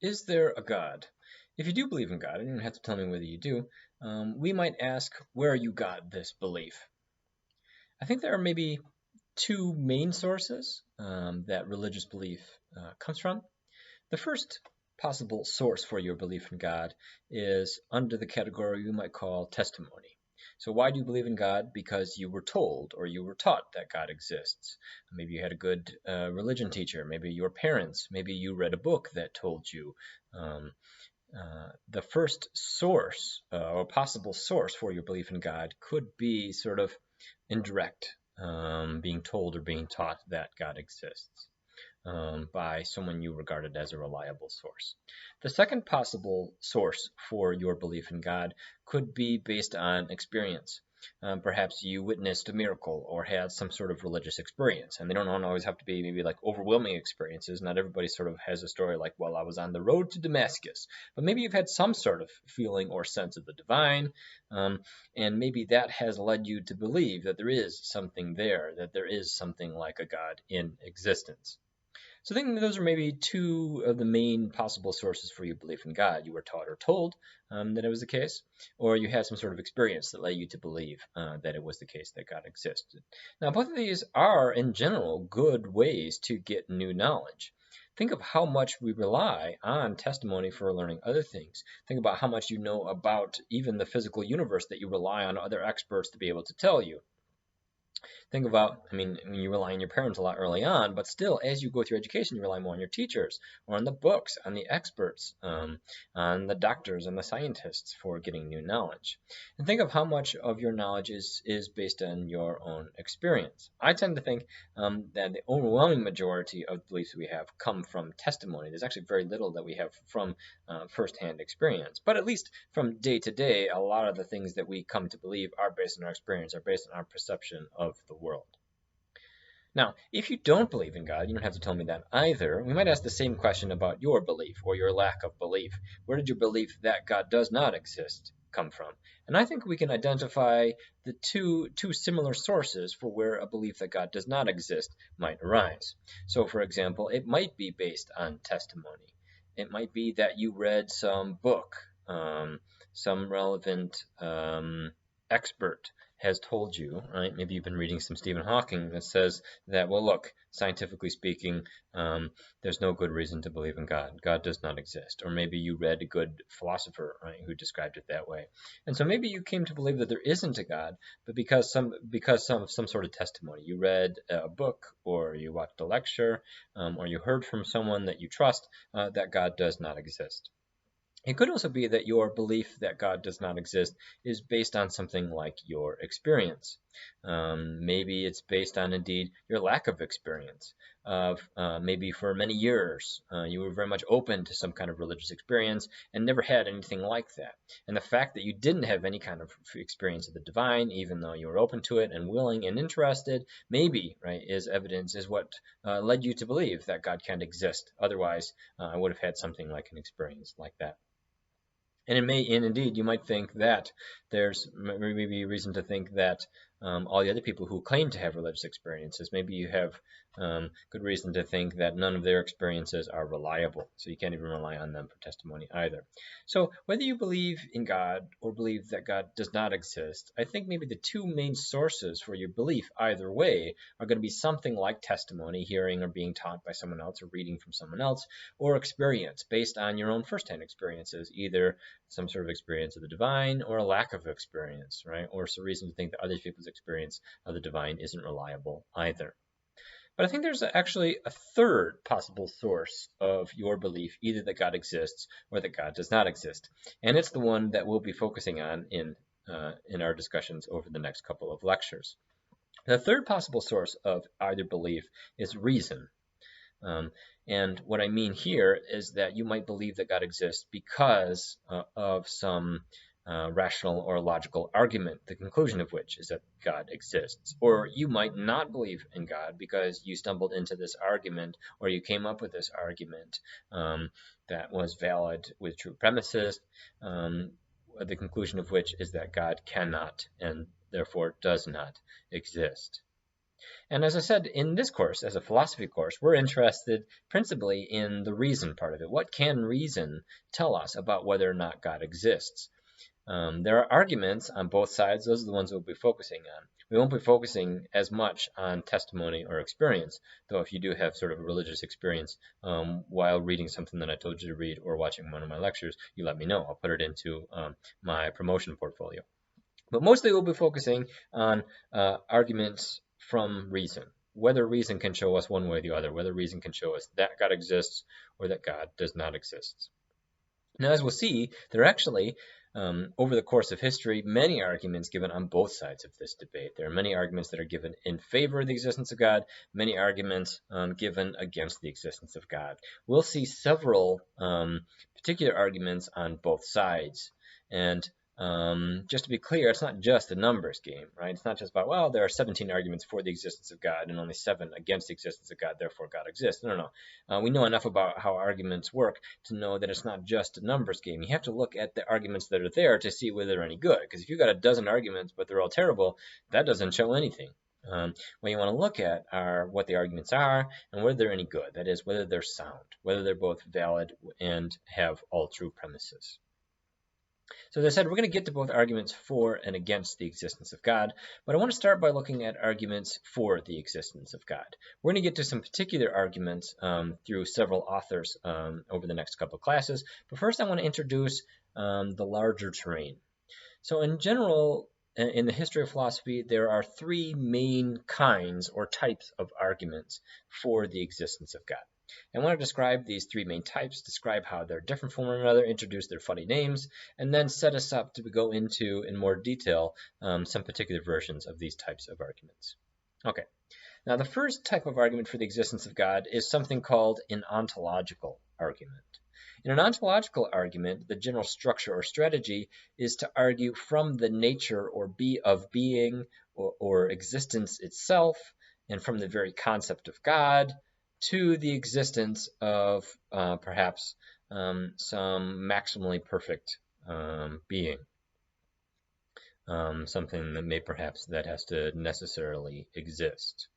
Is there a God? If you do believe in God, and you don't have to tell me whether you do, we might ask where you got this belief. I think there are maybe two main sources that religious belief comes from. The first possible source for your belief in God is under the category we might call testimony. So why do you believe in God? Because you were told or you were taught that God exists. Maybe you had a good religion teacher, maybe your parents, maybe you read a book that told you. The first source or possible source for your belief in God could be sort of indirect, being told or being taught that God exists by someone you regarded as a reliable source. The second possible source for your belief in God could be based on experience. Perhaps you witnessed a miracle or had some sort of religious experience, and they don't always have to be maybe like overwhelming experiences. Not everybody sort of has a story like, well, I was on the road to Damascus, but maybe you've had some sort of feeling or sense of the divine, and maybe that has led you to believe that there is something there, that there is something like a God in existence. So I think those are maybe two of the main possible sources for your belief in God. You were taught or told that it was the case, or you had some sort of experience that led you to believe that it was the case that God existed. Now, both of these are, in general, good ways to get new knowledge. Think of how much we rely on testimony for learning other things. Think about how much you know about even the physical universe that you rely on other experts to be able to tell you. Think about, you rely on your parents a lot early on, but still, as you go through education, you rely more on your teachers or on the books, on the experts, on the doctors and the scientists for getting new knowledge. And think of how much of your knowledge is based on your own experience. I tend to think that the overwhelming majority of beliefs we have come from testimony. There's actually very little that we have from firsthand experience. But at least from day to day, a lot of the things that we come to believe are based on our experience, are based on our perception of the world. Now, if you don't believe in God, you don't have to tell me that either. We might ask the same question about your belief or your lack of belief. Where did your belief that God does not exist come from? And I think we can identify the two similar sources for where a belief that God does not exist might arise. So, for example, it might be based on testimony. It might be that you read some book, some relevant expert has told you, right? Maybe you've been reading some Stephen Hawking that says that, well, look, scientifically speaking, there's no good reason to believe in God. God does not exist. Or maybe you read a good philosopher, right, who described it that way. And so maybe you came to believe that there isn't a God, but because some sort of testimony, you read a book or you watched a lecture or you heard from someone that you trust that God does not exist. It could also be that your belief that God does not exist is based on something like your experience. Maybe it's based on, indeed, your lack of experience. Maybe for many years you were very much open to some kind of religious experience and never had anything like that. And the fact that you didn't have any kind of experience of the divine, even though you were open to it and willing and interested, maybe, right, is evidence, is what led you to believe that God can't exist. Otherwise, I would have had something like an experience like that. And indeed, you might think that there's maybe a reason to think that all the other people who claim to have religious experiences, maybe you have good reason to think that none of their experiences are reliable. So you can't even rely on them for testimony either. So whether you believe in God or believe that God does not exist, I think maybe the two main sources for your belief either way are going to be something like testimony, hearing or being taught by someone else or reading from someone else, or experience based on your own firsthand experiences, either some sort of experience of the divine or a lack of experience, right? Or some reason to think that other people's experience of the divine isn't reliable either. But I think there's actually a third possible source of your belief, either that God exists or that God does not exist. And it's the one that we'll be focusing on in our discussions over the next couple of lectures. The third possible source of either belief is reason. And what I mean here is that you might believe that God exists because of some rational or logical argument, the conclusion of which is that God exists. Or you might not believe in God because you stumbled into this argument or you came up with this argument that was valid with true premises, the conclusion of which is that God cannot and therefore does not exist. And as I said, in this course, as a philosophy course, we're interested principally in the reason part of it. What can reason tell us about whether or not God exists? There are arguments on both sides. Those are the ones we'll be focusing on. We won't be focusing as much on testimony or experience, though if you do have sort of a religious experience while reading something that I told you to read or watching one of my lectures, you let me know. I'll put it into my promotion portfolio. But mostly we'll be focusing on arguments from reason, whether reason can show us one way or the other, whether reason can show us that God exists or that God does not exist. Now, as we'll see, there are actually, over the course of history, many arguments given on both sides of this debate. There are many arguments that are given in favor of the existence of God, many arguments given against the existence of God. We'll see several particular arguments on both sides. And just to be clear, it's not just a numbers game, right? It's not just about, well, there are 17 arguments for the existence of God and only 7 against the existence of God, therefore God exists. No. We know enough about how arguments work to know that it's not just a numbers game. You have to look at the arguments that are there to see whether they're any good. Because if you've got a dozen arguments, but they're all terrible, that doesn't show anything. What you want to look at are what the arguments are and whether they're any good. That is, whether they're sound, whether they're both valid and have all true premises. So as I said, we're going to get to both arguments for and against the existence of God, but I want to start by looking at arguments for the existence of God. We're going to get to some particular arguments through several authors over the next couple of classes, but first I want to introduce the larger terrain. So in general, in the history of philosophy, there are 3 main kinds or types of arguments for the existence of God. I want to describe these 3 main types, describe how they're different from one another, introduce their funny names, and then set us up to go into, in more detail, some particular versions of these types of arguments. Okay, now the first type of argument for the existence of God is something called an ontological argument. In an ontological argument, the general structure or strategy is to argue from the nature or of being or existence itself, and from the very concept of God, to the existence of perhaps some maximally perfect being, something that may perhaps that has to necessarily exist.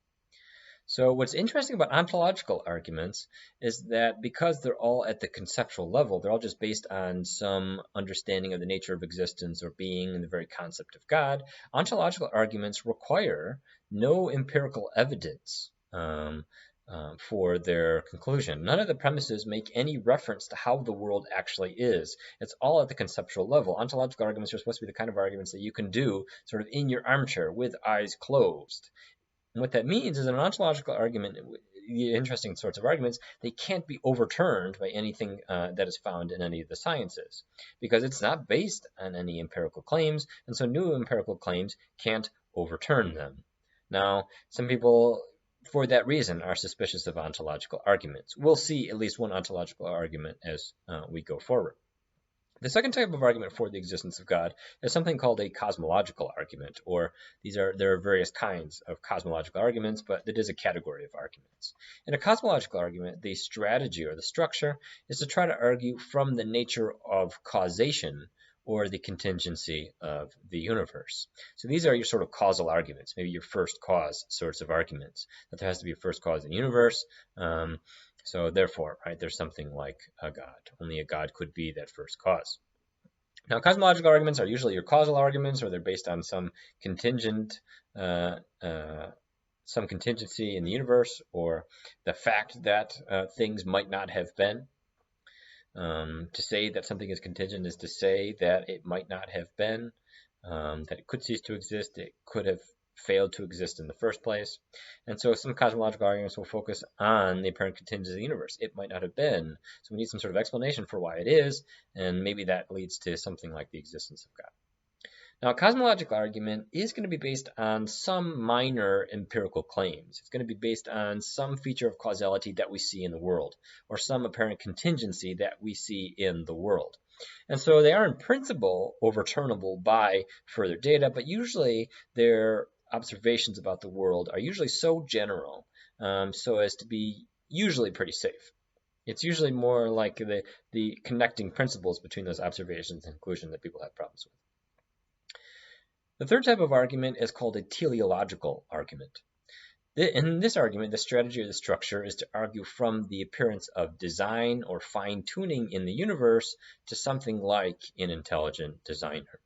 So what's interesting about ontological arguments is that because they're all at the conceptual level, they're all just based on some understanding of the nature of existence or being and the very concept of God, ontological arguments require no empirical evidence for their conclusion. None of the premises make any reference to how the world actually is. It's all at the conceptual level. Ontological arguments are supposed to be the kind of arguments that you can do sort of in your armchair with eyes closed. And what that means is an ontological argument, the interesting sorts of arguments, they can't be overturned by anything that is found in any of the sciences, because it's not based on any empirical claims, and so new empirical claims can't overturn them. Now, some people, for that reason, are suspicious of ontological arguments. We'll see at least one ontological argument as we go forward. The second type of argument for the existence of God is something called a cosmological argument, or there are various kinds of cosmological arguments, but it is a category of arguments. In a cosmological argument, the strategy or the structure is to try to argue from the nature of causation or the contingency of the universe. So these are your sort of causal arguments, maybe your first cause sorts of arguments, that there has to be a first cause in the universe. So therefore, right, there's something like a God. Only a God could be that first cause. Now, cosmological arguments are usually your causal arguments, or they're based on some contingency in the universe, or the fact that things might not have been. To say that something is contingent is to say that it might not have been, that it could cease to exist, it could have failed to exist in the first place. And so some cosmological arguments will focus on the apparent contingency of the universe. It might not have been. So we need some sort of explanation for why it is, and maybe that leads to something like the existence of God. Now, a cosmological argument is going to be based on some minor empirical claims. It's going to be based on some feature of causality that we see in the world, or some apparent contingency that we see in the world. And so they are in principle overturnable by further data, but usually their observations about the world are usually so general so as to be usually pretty safe. It's usually more like the connecting principles between those observations and conclusion that people have problems with. The third type of argument is called a teleological argument. In this argument, the strategy or the structure is to argue from the appearance of design or fine-tuning in the universe to something like an intelligent designer.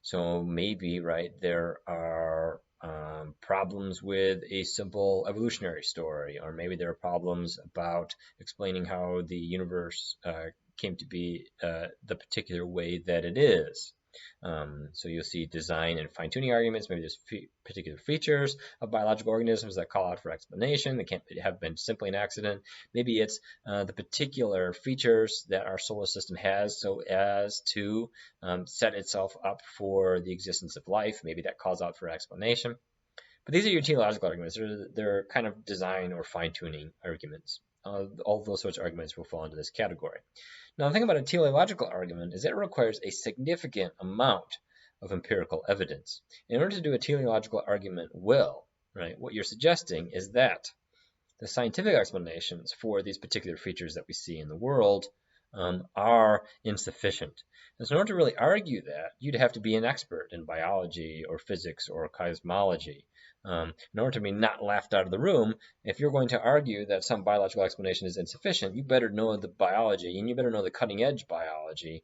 So maybe, right, there are problems with a simple evolutionary story, or maybe there are problems about explaining how the universe came to be the particular way that it is. So you'll see design and fine-tuning arguments. Maybe there's particular features of biological organisms that call out for explanation. They can't have been simply an accident. Maybe it's the particular features that our solar system has so as to set itself up for the existence of life. Maybe that calls out for explanation. But these are your teleological arguments. They're kind of design or fine-tuning arguments. All those sorts of arguments will fall into this category. Now, the thing about a teleological argument is that it requires a significant amount of empirical evidence. In order to do a teleological argument well, right, what you're suggesting is that the scientific explanations for these particular features that we see in the world are insufficient. And so in order to really argue that, you'd have to be an expert in biology or physics or cosmology. In order to be not laughed out of the room, if you're going to argue that some biological explanation is insufficient, you better know the biology, and you better know the cutting-edge biology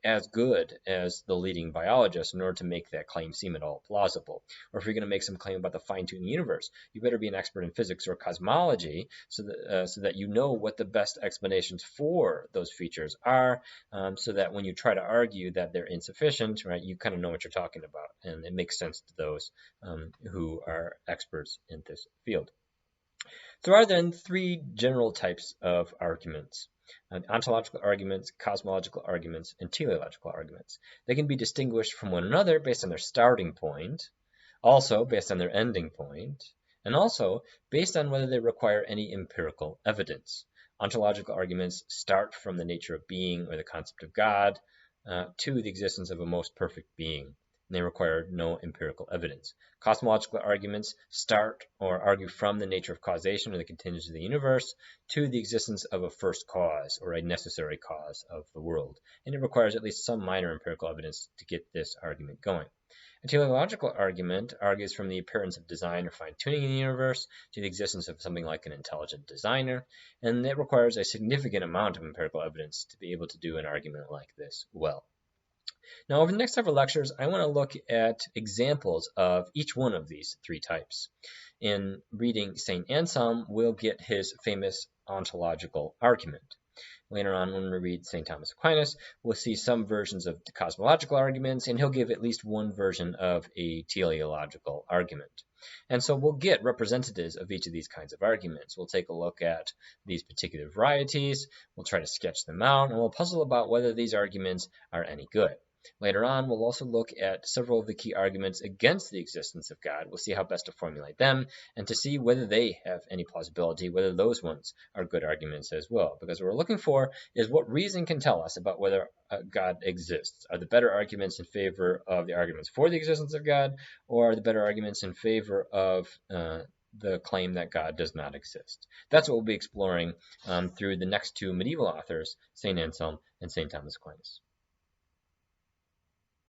as good as the leading biologist in order to make that claim seem at all plausible. Or if you're going to make some claim about the fine-tuned universe, you better be an expert in physics or cosmology so that you know what the best explanations for those features are, so that when you try to argue that they're insufficient, right, you kind of know what you're talking about, and it makes sense to those who are experts in this field. There are then three general types of arguments: ontological arguments, cosmological arguments, and teleological arguments. They can be distinguished from one another based on their starting point, also based on their ending point, and also based on whether they require any empirical evidence. Ontological arguments start from the nature of being or the concept of God to the existence of a most perfect being. They require no empirical evidence. Cosmological arguments start or argue from the nature of causation or the contingency of the universe to the existence of a first cause or a necessary cause of the world. And it requires at least some minor empirical evidence to get this argument going. A teleological argument argues from the appearance of design or fine-tuning in the universe to the existence of something like an intelligent designer, and it requires a significant amount of empirical evidence to be able to do an argument like this well. Now, over the next several lectures, I want to look at examples of each one of these three types. In reading St. Anselm, we'll get his famous ontological argument. Later on, when we read St. Thomas Aquinas, we'll see some versions of the cosmological arguments, and he'll give at least one version of a teleological argument. And so we'll get representatives of each of these kinds of arguments. We'll take a look at these particular varieties, we'll try to sketch them out, and we'll puzzle about whether these arguments are any good. Later on, we'll also look at several of the key arguments against the existence of God. We'll see how best to formulate them and to see whether they have any plausibility, whether those ones are good arguments as well. Because what we're looking for is what reason can tell us about whether God exists. Are the better arguments in favor of the arguments for the existence of God, or are the better arguments in favor of the claim that God does not exist? That's what we'll be exploring through the next two medieval authors, St. Anselm and St. Thomas Aquinas.